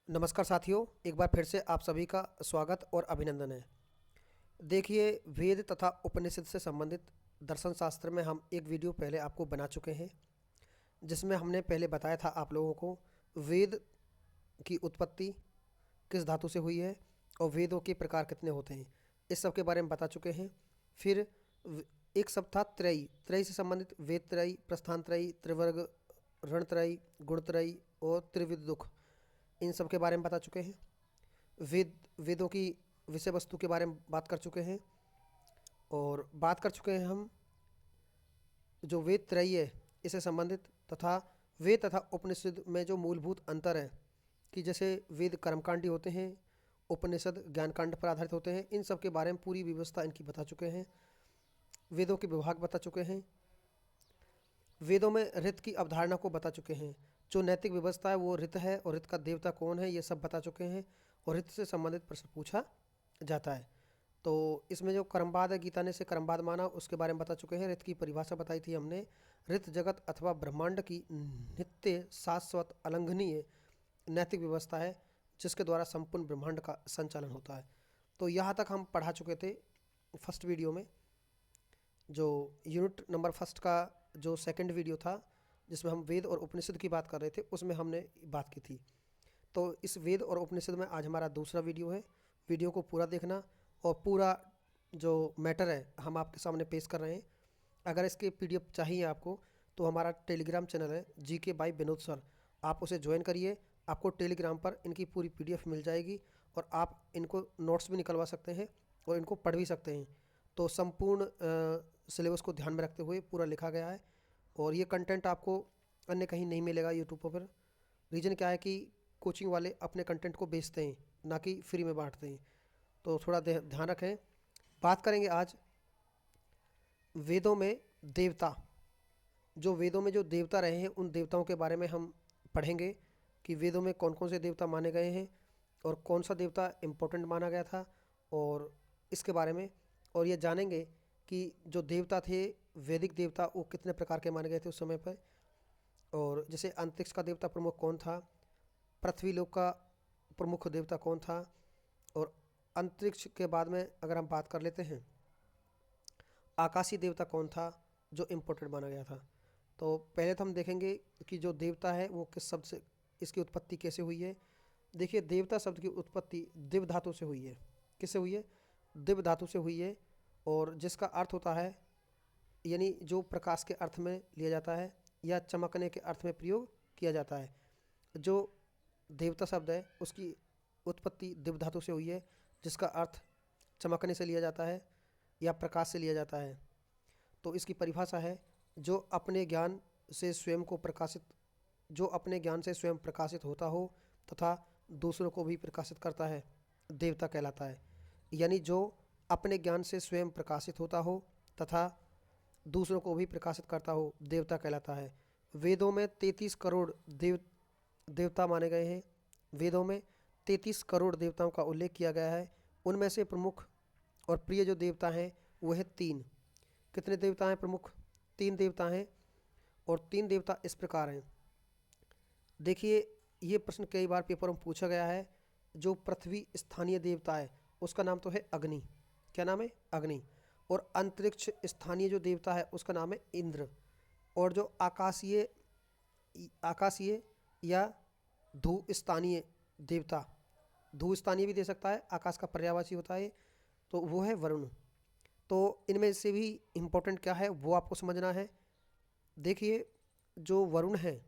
नमस्कार साथियों, एक बार फिर से आप सभी का स्वागत और अभिनंदन है। देखिए, वेद तथा उपनिषद से संबंधित दर्शन शास्त्र में हम एक वीडियो पहले आपको बना चुके हैं, जिसमें हमने पहले बताया था आप लोगों को वेद की उत्पत्ति किस धातु से हुई है और वेदों के प्रकार कितने होते हैं, इस सब के बारे में बता चुके हैं। फिर एक सब था त्रयी, त्रयी से संबंधित वेद त्रयी, प्रस्थान त्रयी, त्रिवर्ग, रण त्रयी, गुण त्रयी और त्रिविध दुख, इन सब के बारे में बता चुके हैं। वेदों की विषय वस्तु के बारे में बात कर चुके हैं और बात कर चुके हैं हम जो वेद त्रयी है इससे संबंधित, तथा वेद तथा उपनिषद में जो मूलभूत अंतर है कि जैसे वेद कर्मकांडी होते हैं, उपनिषद ज्ञानकांड पर आधारित होते हैं, इन सब के बारे में पूरी व्यवस्था इनकी बता चुके हैं। वेदों के विभाग बता चुके हैं। वेदों में ऋत की अवधारणा को बता चुके हैं। जो नैतिक व्यवस्था है वो ऋत है और ऋत का देवता कौन है ये सब बता चुके हैं और ऋत से संबंधित प्रश्न पूछा जाता है। तो इसमें जो कर्मवाद है, गीता ने से कर्मवाद माना, उसके बारे में बता चुके हैं। ऋत की परिभाषा बताई थी हमने। ऋत जगत अथवा ब्रह्मांड की नित्य शाश्वत अलंघनीय नैतिक व्यवस्था है जिसके द्वारा संपूर्ण ब्रह्मांड का संचालन होता है। तो यहाँ तक हम पढ़ा चुके थे फर्स्ट वीडियो में। जो यूनिट नंबर फर्स्ट का जो सेकंड वीडियो था जिसमें हम वेद और उपनिषद की बात कर रहे थे, उसमें हमने बात की थी। तो इस वेद और उपनिषद में आज हमारा दूसरा वीडियो है। वीडियो को पूरा देखना और पूरा जो मैटर है हम आपके सामने पेश कर रहे हैं। अगर इसके पीडीएफ चाहिए आपको तो हमारा टेलीग्राम चैनल है जीके बाय विनोद सर, आप उसे ज्वाइन करिए। आपको टेलीग्राम पर इनकी पूरी पीडीएफ मिल जाएगी और आप इनको नोट्स भी निकलवा सकते हैं और इनको पढ़ भी सकते हैं। तो संपूर्ण सिलेबस को ध्यान में रखते हुए पूरा लिखा गया है और ये कंटेंट आपको अन्य कहीं नहीं मिलेगा यूट्यूब पर। रीज़न क्या है कि कोचिंग वाले अपने कंटेंट को बेचते हैं, ना कि फ्री में बांटते हैं। तो थोड़ा ध्यान रखें। बात करेंगे आज वेदों में देवता। जो वेदों में जो देवता रहे हैं उन देवताओं के बारे में हम पढ़ेंगे कि वेदों में कौन कौन से देवता माने गए हैं और कौन सा देवता इम्पोर्टेंट माना गया था और इसके बारे में। और ये जानेंगे कि जो देवता थे वैदिक देवता वो कितने प्रकार के माने गए थे उस समय पर। और जैसे अंतरिक्ष का देवता प्रमुख कौन था, पृथ्वी लोक का प्रमुख देवता कौन था, और अंतरिक्ष के बाद में अगर हम बात कर लेते हैं आकाशीय देवता कौन था जो इम्पोर्टेंट माना गया था। तो पहले तो हम देखेंगे कि जो देवता है वो किस शब्द से, इसकी उत्पत्ति कैसे हुई है। देखिए, देवता शब्द की उत्पत्ति दिव धातु से हुई है। किससे हुई है? दिव धातु से हुई है, और जिसका अर्थ होता है यानी जो प्रकाश के अर्थ में लिया जाता है या चमकने के अर्थ में प्रयोग किया जाता है। जो देवता शब्द है उसकी उत्पत्ति दिव धातु से हुई है, जिसका अर्थ चमकने से लिया जाता है या प्रकाश से लिया जाता है। तो इसकी परिभाषा है जो अपने ज्ञान से स्वयं को प्रकाशित, जो अपने ज्ञान से स्वयं प्रकाशित होता हो तथा दूसरों को भी प्रकाशित करता है, देवता कहलाता है। यानी जो अपने ज्ञान से स्वयं प्रकाशित होता हो तथा दूसरों को भी प्रकाशित करता हो, देवता कहलाता है। वेदों में 33 करोड़ देवता माने गए हैं। वेदों में 33 करोड़ देवताओं का उल्लेख किया गया है। उनमें से प्रमुख और प्रिय जो देवता हैं वो है 3। कितने देवता हैं प्रमुख? 3 देवता हैं, और 3 देवता इस प्रकार हैं। देखिए, ये प्रश्न कई बार पेपर में पूछा गया है। जो पृथ्वी स्थानीय देवता है उसका नाम तो है अग्नि। क्या नाम है? अग्नि। और अंतरिक्ष स्थानीय जो देवता है उसका नाम है इंद्र। और जो आकाशीय आकाशीय या धू स्थानीय देवता, धू स्थानीय भी दे सकता है, आकाश का पर्यायवाची होता है, तो वो है वरुण। तो इनमें से भी इम्पोर्टेंट क्या है वो आपको समझना है। देखिए, जो वरुण है,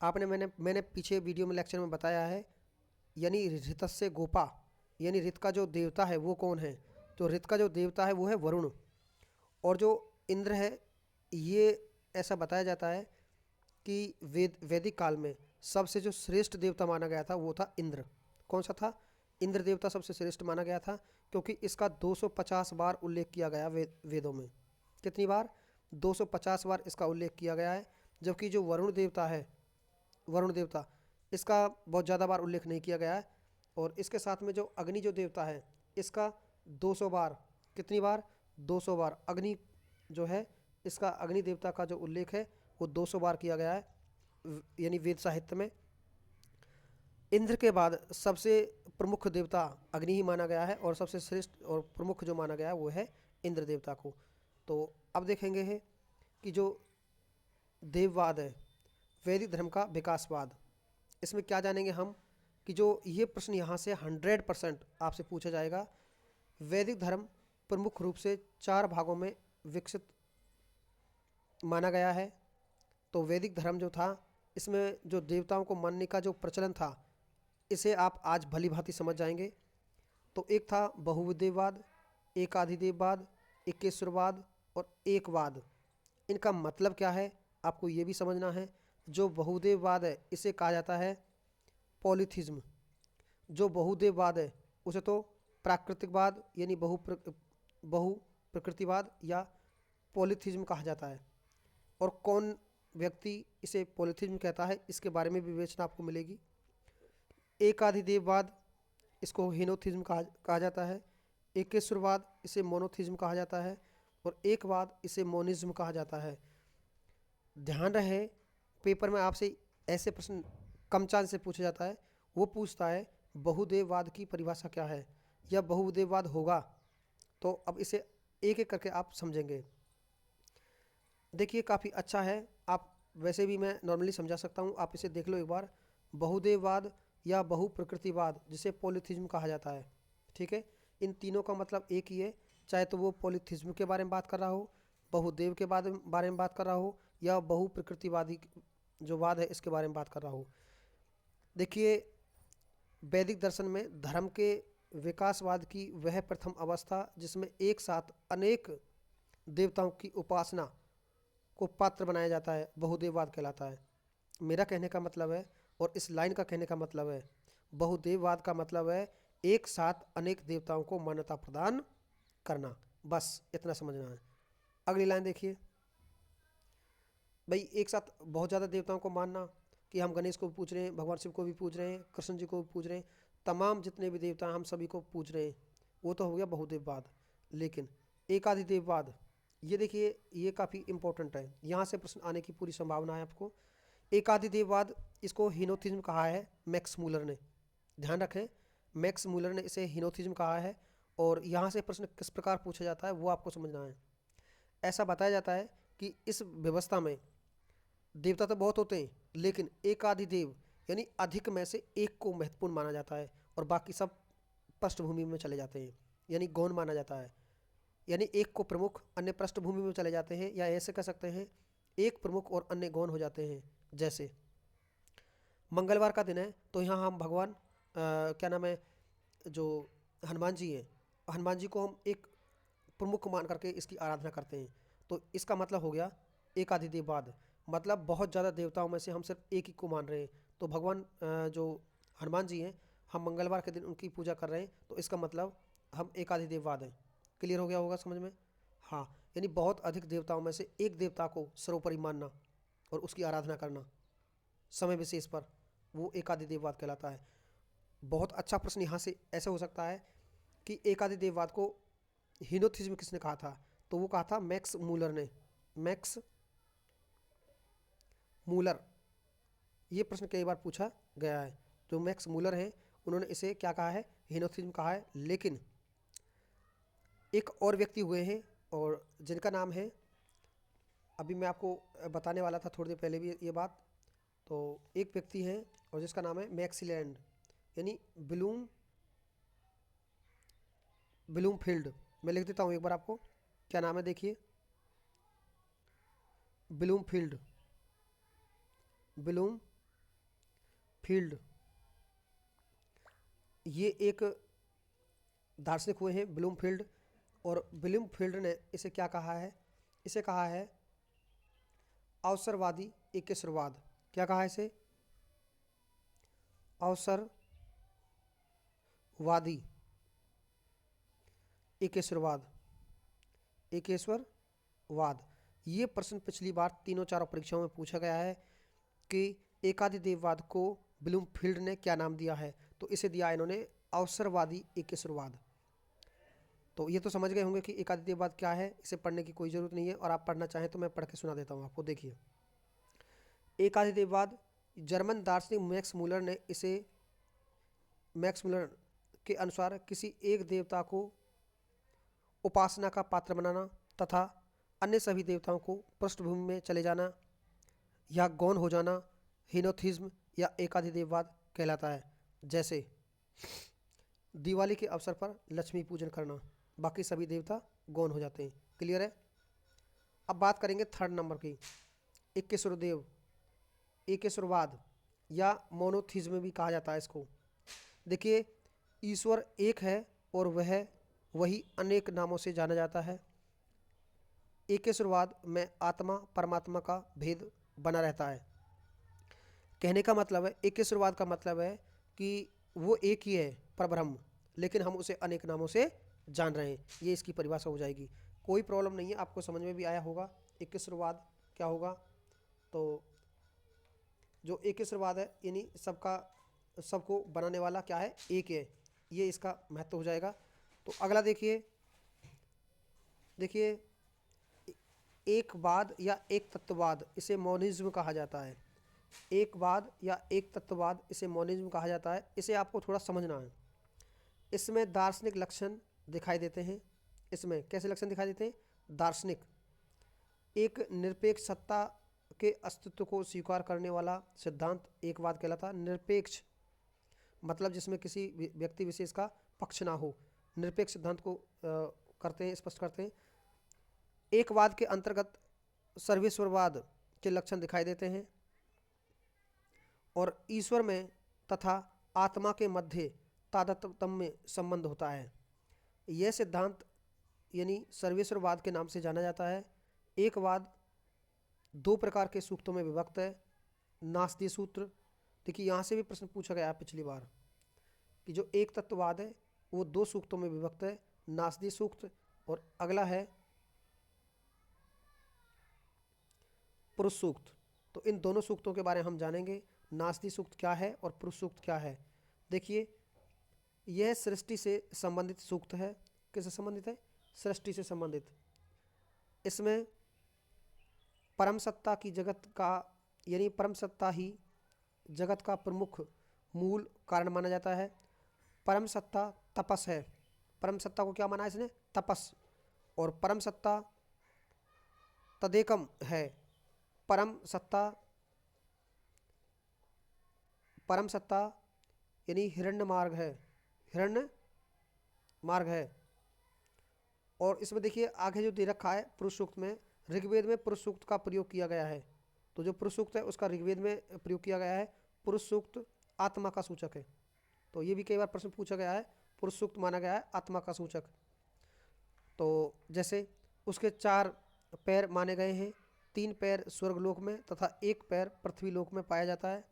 आपने मैंने पीछे वीडियो में लेक्चर में बताया है, यानी ऋतस्य गोपा, यानी ऋत का जो देवता है वो कौन है? तो ऋत का जो देवता है वो है वरुण। और जो इंद्र है, ये ऐसा बताया जाता है कि वैदिक काल में सबसे जो श्रेष्ठ देवता माना गया था वो था इंद्र। कौन सा था? इंद्र देवता सबसे श्रेष्ठ माना गया था, क्योंकि इसका 250 बार उल्लेख किया गया वेदों में। कितनी बार? 250 बार इसका उल्लेख किया गया है। जबकि जो वरुण देवता है, वरुण देवता, इसका बहुत ज़्यादा बार उल्लेख नहीं किया गया है। और इसके साथ में जो अग्नि जो देवता है इसका 200 बार, कितनी बार? 200 बार अग्नि जो है, इसका अग्नि देवता का जो उल्लेख है वो 200 बार किया गया है यानी वेद साहित्य में। इंद्र के बाद सबसे प्रमुख देवता अग्नि ही माना गया है और सबसे श्रेष्ठ और प्रमुख जो माना गया है वो है इंद्र देवता को। तो अब देखेंगे है कि जो देववाद है, वैदिक धर्म का विकासवाद, इसमें क्या जानेंगे हम कि जो ये प्रश्न यहाँ से 100% आपसे पूछा जाएगा। वैदिक धर्म प्रमुख रूप से 4 भागों में विकसित माना गया है। तो वैदिक धर्म जो था, इसमें जो देवताओं को मानने का जो प्रचलन था, इसे आप आज भली भांति समझ जाएंगे। तो एक था बहुदेववाद, एकाधिदेववाद, एकेश्वरवाद और एकवाद। इनका मतलब क्या है आपको ये भी समझना है। जो बहुदेववाद है इसे कहा जाता है पॉलीथिज्म। जो बहुदेववाद है उसे तो प्राकृतिकवाद यानी बहु प्रकृतिवाद या पॉलीथिज्म कहा जाता है। और कौन व्यक्ति इसे पॉलीथिज्म कहता है इसके बारे में भी विवेचना आपको मिलेगी। एकाधिदेववाद, इसको हिनोथिज्म कहा जाता है। एकेश्वरवाद, इसे मोनोथिज्म कहा जाता है। और एकवाद, इसे मोनिज्म कहा जाता है। ध्यान रहे, पेपर में आपसे ऐसे प्रश्न कम चांस से पूछा जाता है। वो पूछता है बहुदेववाद की परिभाषा क्या है या बहुदेववाद होगा। तो अब इसे एक एक करके आप समझेंगे। देखिए काफ़ी अच्छा है, आप वैसे भी मैं नॉर्मली समझा सकता हूँ, आप इसे देख लो एक बार। बहुदेववाद या बहुप्रकृतिवाद, जिसे पॉलीथिज्म कहा जाता है, ठीक है। इन तीनों का मतलब एक ही है, चाहे तो वो पॉलीथिज्म के बारे में बात कर रहा हो, बहुदेव के बारे में बात कर रहा हो, या बहुप्रकृतिवादी जो वाद है इसके बारे में बात कर रहा हो। देखिए वैदिक दर्शन में धर्म के विकासवाद की वह प्रथम अवस्था जिसमें एक साथ अनेक देवताओं की उपासना को पात्र बनाया जाता है, बहुदेववाद कहलाता है। मेरा कहने का मतलब है, और इस लाइन का कहने का मतलब है, बहुदेववाद का मतलब है एक साथ अनेक देवताओं को मान्यता प्रदान करना। बस इतना समझना है। अगली लाइन देखिए भाई, एक साथ बहुत ज़्यादा देवताओं को मानना कि हम गणेश को भी पूज रहे हैं, भगवान शिव को भी पूज रहे हैं, कृष्ण जी को भी पूज रहे हैं, तमाम जितने भी देवता हैं हम सभी को पूज रहे हैं, वो तो हो गया बहुदेववाद। लेकिन एकाधिदेववाद, ये देखिए ये काफ़ी इंपॉर्टेंट है, यहाँ से प्रश्न आने की पूरी संभावना है आपको। एकाधिदेववाद, इसको हिनोथिज्म कहा है मैक्स मूलर ने। ध्यान रखें, मैक्स मूलर ने इसे हिनोथिज्म कहा है। और यहाँ से प्रश्न किस प्रकार पूछा जाता है वो आपको समझना है। ऐसा बताया जाता है कि इस व्यवस्था में देवता तो बहुत होते हैं, लेकिन एकाधिदेव यानी अधिक में से एक को महत्वपूर्ण माना जाता है और बाकी सब पृष्ठभूमि में चले जाते हैं, यानी गौण माना जाता है। यानी एक को प्रमुख, अन्य पृष्ठभूमि में चले जाते हैं, या ऐसे कह सकते हैं एक प्रमुख और अन्य गौण हो जाते हैं। जैसे मंगलवार का दिन है तो यहाँ हम भगवान क्या नाम है, जो हनुमान जी हैं, हनुमान जी को हम एक प्रमुख मान करके इसकी आराधना करते हैं। तो इसका मतलब हो गया एकाधिदेववाद, मतलब बहुत ज़्यादा देवताओं में से हम सिर्फ एक ही को मान रहे हैं। तो भगवान जो हनुमान जी हैं, हम मंगलवार के दिन उनकी पूजा कर रहे हैं, तो इसका मतलब हम एकाधिदेववाद हैं। क्लियर हो गया होगा समझ में? हाँ, यानी बहुत अधिक देवताओं में से एक देवता को सर्वोपरि मानना और उसकी आराधना करना समय विशेष पर, वो एकाधिदेववाद कहलाता है। बहुत अच्छा प्रश्न यहाँ से ऐसा हो सकता है कि एकाधिदेववाद को हिनोथिज्म किसने कहा था? तो वो कहा था मैक्स मूलर ने। मैक्स मूलर, ये प्रश्न कई बार पूछा गया है। जो मैक्स मूलर हैं उन्होंने इसे क्या कहा है? हिनोथिज्म कहा है। लेकिन एक और व्यक्ति हुए हैं और जिनका नाम है, अभी मैं आपको बताने वाला था थोड़ी देर पहले भी ये बात। तो एक व्यक्ति है और जिसका नाम है मैक्सिलैंड, यानी ब्लूमफील्ड। मैं लिख देता हूँ एक बार आपको, क्या नाम है देखिए, ब्लूमफील्ड। ये एक दार्शनिक हुए हैं ब्लूमफील्ड। और ब्लूमफील्ड ने इसे क्या कहा है? इसे कहा है अवसरवादी एकेश्वरवाद। क्या कहा है इसे? अवसरवादी एकेश्वरवाद। ये प्रश्न पिछली बार तीनों चारों परीक्षाओं में पूछा गया है कि एकाधिदेववाद को ब्लूमफील्ड ने क्या नाम दिया है? तो इसे दिया इन्होंने अवसरवादी एकेश्वरवाद। तो ये तो समझ गए होंगे कि एकाधिदेववाद क्या है, इसे पढ़ने की कोई ज़रूरत नहीं है, और आप पढ़ना चाहें तो मैं पढ़ के सुना देता हूँ आपको। देखिए, एकाधिदेववाद, जर्मन दार्शनिक मैक्स मूलर ने इसे मैक्स मिलर के अनुसार किसी एक देवता को उपासना का पात्र बनाना तथा अन्य सभी देवताओं को पृष्ठभूमि में चले जाना या गौण हो जाना हिनोथिज्म या एकाधिदेववाद कहलाता है। जैसे दिवाली के अवसर पर लक्ष्मी पूजन करना, बाकी सभी देवता गौण हो जाते हैं। क्लियर है। अब बात करेंगे थर्ड नंबर की, एकेश्वरदेव, एकेश्वरवाद या मोनोथिज्म भी कहा जाता है इसको। देखिए, ईश्वर एक है और वह वही अनेक नामों से जाना जाता है। एकेश्वरवाद में आत्मा परमात्मा का भेद बना रहता है। कहने का मतलब है, एकेश्वरवाद का मतलब है कि वो एक ही है परब्रह्म, लेकिन हम उसे अनेक नामों से जान रहे हैं। ये इसकी परिभाषा हो जाएगी। कोई प्रॉब्लम नहीं है, आपको समझ में भी आया होगा एकेश्वरवाद क्या होगा। तो जो एकेश्वरवाद है यानी सबको बनाने वाला क्या है, एक है, ये इसका महत्व हो जाएगा। तो अगला देखिए एकवाद या एक तत्ववाद, इसे मोनिज्म कहा जाता है। एकवाद या एक तत्ववाद, इसे मोनिज्म कहा जाता है। इसे आपको थोड़ा समझना है। इसमें दार्शनिक लक्षण दिखाई देते हैं। इसमें कैसे लक्षण दिखाई देते हैं? दार्शनिक, एक निरपेक्ष सत्ता के अस्तित्व को स्वीकार करने वाला सिद्धांत एकवाद कहलाता है। निरपेक्ष मतलब जिसमें किसी व्यक्ति विशेष का पक्ष ना हो, निरपेक्ष सिद्धांत को करते हैं, स्पष्ट करते हैं। एकवाद के अंतर्गत सर्वेश्वरवाद के लक्षण दिखाई देते हैं और ईश्वर में तथा आत्मा के मध्य तादात्म्य संबंध होता है। यह सिद्धांत यानी सर्वेश्वरवाद के नाम से जाना जाता है। एकवाद दो प्रकार के सूक्तों में विभक्त है। नासदीय सूत्र, देखिए यहाँ से भी प्रश्न पूछा गया पिछली बार कि जो एक तत्ववाद है वो दो सूक्तों में विभक्त है, नासदीय सूक्त और अगला है पुरुष सूक्त। तो इन दोनों सूक्तों के बारे में हम जानेंगे, नासदीय सूक्त क्या है और पुरुष सूक्त क्या है। देखिए, यह सृष्टि से संबंधित सूक्त है। किससे संबंधित है? सृष्टि से संबंधित। इसमें परम सत्ता की जगत का यानी परम सत्ता ही जगत का प्रमुख मूल कारण माना जाता है। परम सत्ता तपस है। परम सत्ता को क्या माना है इसने? तपस। और परम सत्ता तदेकम है। परम सत्ता यानी हिरण्य मार्ग है। और इसमें देखिए आगे जो दे रखा है पुरुष सूक्त में, ऋग्वेद में पुरुष सूक्त का प्रयोग किया गया है। तो जो पुरुष सूक्त है उसका ऋग्वेद में प्रयोग किया गया है। पुरुष सूक्त आत्मा का सूचक है। तो ये भी कई बार प्रश्न पूछा गया है, पुरुष सूक्त माना गया है आत्मा का सूचक। तो जैसे उसके 4 पैर माने गए हैं, 3 पैर स्वर्गलोक में तथा 1 पैर पृथ्वी लोक में पाया जाता है।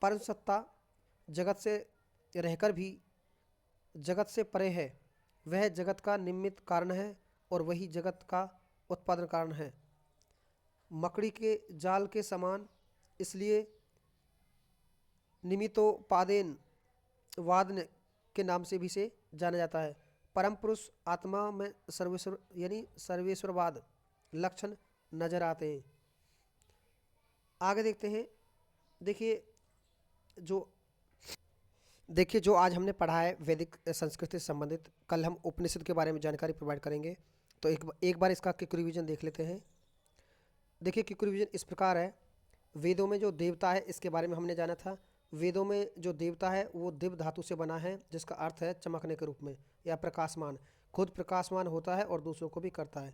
परम सत्ता जगत से रहकर भी जगत से परे है। वह जगत का निमित्त कारण है और वही जगत का उत्पादन कारण है। मकड़ी के जाल के समान, इसलिए निमित्तोपादेन वाद के नाम से भी इसे जाना जाता है। परम पुरुष आत्मा में सर्वेश्वर यानी सर्वेश्वरवाद लक्षण नजर आते हैं। आगे देखते हैं। देखिए जो आज हमने पढ़ा है वैदिक संस्कृति से संबंधित, कल हम उपनिषद के बारे में जानकारी प्रोवाइड करेंगे। तो एक बार इसका क्विक रिवीजन देख लेते हैं। देखिए क्विक रिवीजन इस प्रकार है। वेदों में जो देवता है इसके बारे में हमने जाना था। वेदों में जो देवता है वो दिव्य धातु से बना है, जिसका अर्थ है चमकने के रूप में या प्रकाशमान। खुद प्रकाशमान होता है और दूसरों को भी करता है।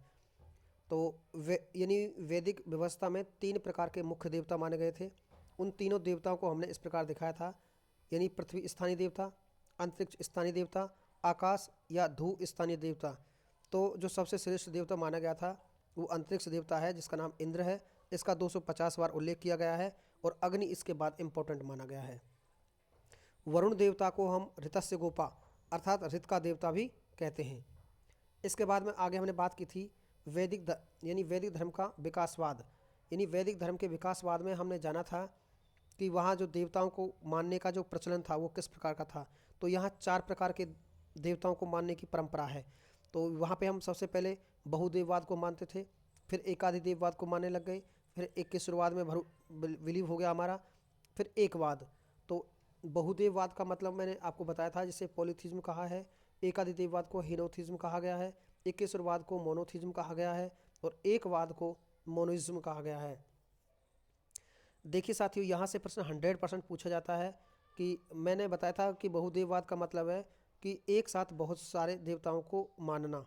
तो यानी वैदिक व्यवस्था में 3 प्रकार के मुख्य देवता माने गए थे। उन तीनों देवताओं को हमने इस प्रकार दिखाया था, यानी पृथ्वी स्थानीय देवता, अंतरिक्ष स्थानीय देवता, आकाश या धू स्थानीय देवता। तो जो सबसे श्रेष्ठ देवता माना गया था वो अंतरिक्ष देवता है, जिसका नाम इंद्र है। इसका 250 बार उल्लेख किया गया है और अग्नि इसके बाद इम्पोर्टेंट माना गया है। वरुण देवता को हम ऋतस्य गोपा अर्थात ऋत का देवता भी कहते हैं। इसके बाद में आगे हमने बात की थी वैदिक धर्म का विकासवाद। यानी वैदिक धर्म के विकासवाद में हमने जाना था कि वहाँ जो देवताओं को मानने का जो प्रचलन था वो किस प्रकार का था। तो यहाँ 4 प्रकार के देवताओं को मानने की परंपरा है। तो वहाँ पे हम सबसे पहले बहुदेववाद को मानते थे, फिर एकाधिदेववाद को मानने लग गए, फिर एक के शुरुआत में विलीव हो गया हमारा, फिर एकवाद। तो बहुदेववाद का मतलब मैंने आपको बताया था, जिसे पॉलीथीज्म कहा है। एकाधिदेववाद को हीनोथीज्म कहा गया है। एकेश्वरवाद को मोनोथीज्म कहा गया है। और एकवाद को मोनोइज्म कहा गया है। देखिए साथियों, यहाँ से प्रश्न 100% पूछा जाता है कि मैंने बताया था कि बहुदेववाद का मतलब है कि एक साथ बहुत सारे देवताओं को मानना,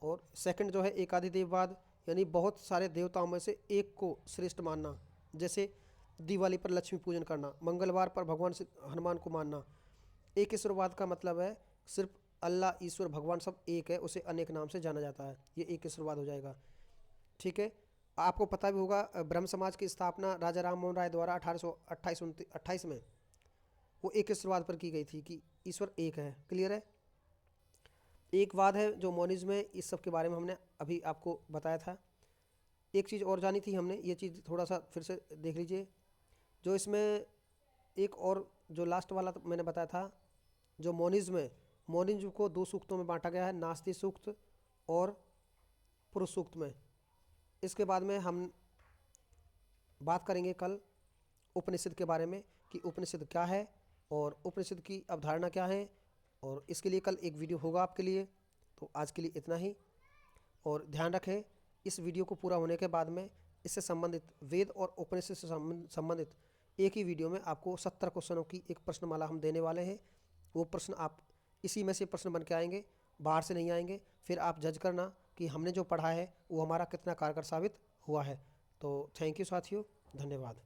और सेकंड जो है एकाधिदेववाद, यानी बहुत सारे देवताओं में से एक को श्रेष्ठ मानना। जैसे दिवाली पर लक्ष्मी पूजन करना, मंगलवार पर भगवान हनुमान को मानना। एकेश्वरवाद का मतलब है सिर्फ अल्लाह, ईश्वर, भगवान सब एक है, उसे अनेक नाम से जाना जाता है, ये एकेश्वरवाद हो जाएगा। ठीक है। आपको पता भी होगा ब्रह्म समाज की स्थापना राजा राम मोहन राय द्वारा 1828 में वो एकेश्वरवाद पर की गई थी कि ईश्वर एक है। क्लियर है। एक वाद है जो मोनिज्म है, इस सब के बारे में हमने अभी आपको बताया था। एक चीज़ और जानी थी हमने, ये चीज़ थोड़ा सा फिर से देख लीजिए। जो इसमें एक और जो लास्ट वाला तो मैंने बताया था, जो मोनिज्म है, मोनिज्म को 2 सूक्तों में बांटा गया है, नास्ति सूक्त और पुरुष सूक्त में। इसके बाद में हम बात करेंगे कल उपनिषद के बारे में कि उपनिषद क्या है और उपनिषद की अवधारणा क्या है, और इसके लिए कल एक वीडियो होगा आपके लिए। तो आज के लिए इतना ही, और ध्यान रखें इस वीडियो को पूरा होने के बाद में इससे संबंधित वेद और उपनिषद से संबंधित एक ही वीडियो में आपको 70 क्वेश्चनों की एक प्रश्नमाला हम देने वाले हैं। वो प्रश्न आप इसी में से प्रश्न बन के आएंगे, बाहर से नहीं आएंगे। फिर आप जज करना कि हमने जो पढ़ा है वो हमारा कितना कारगर साबित हुआ है। तो थैंक यू साथियों, धन्यवाद।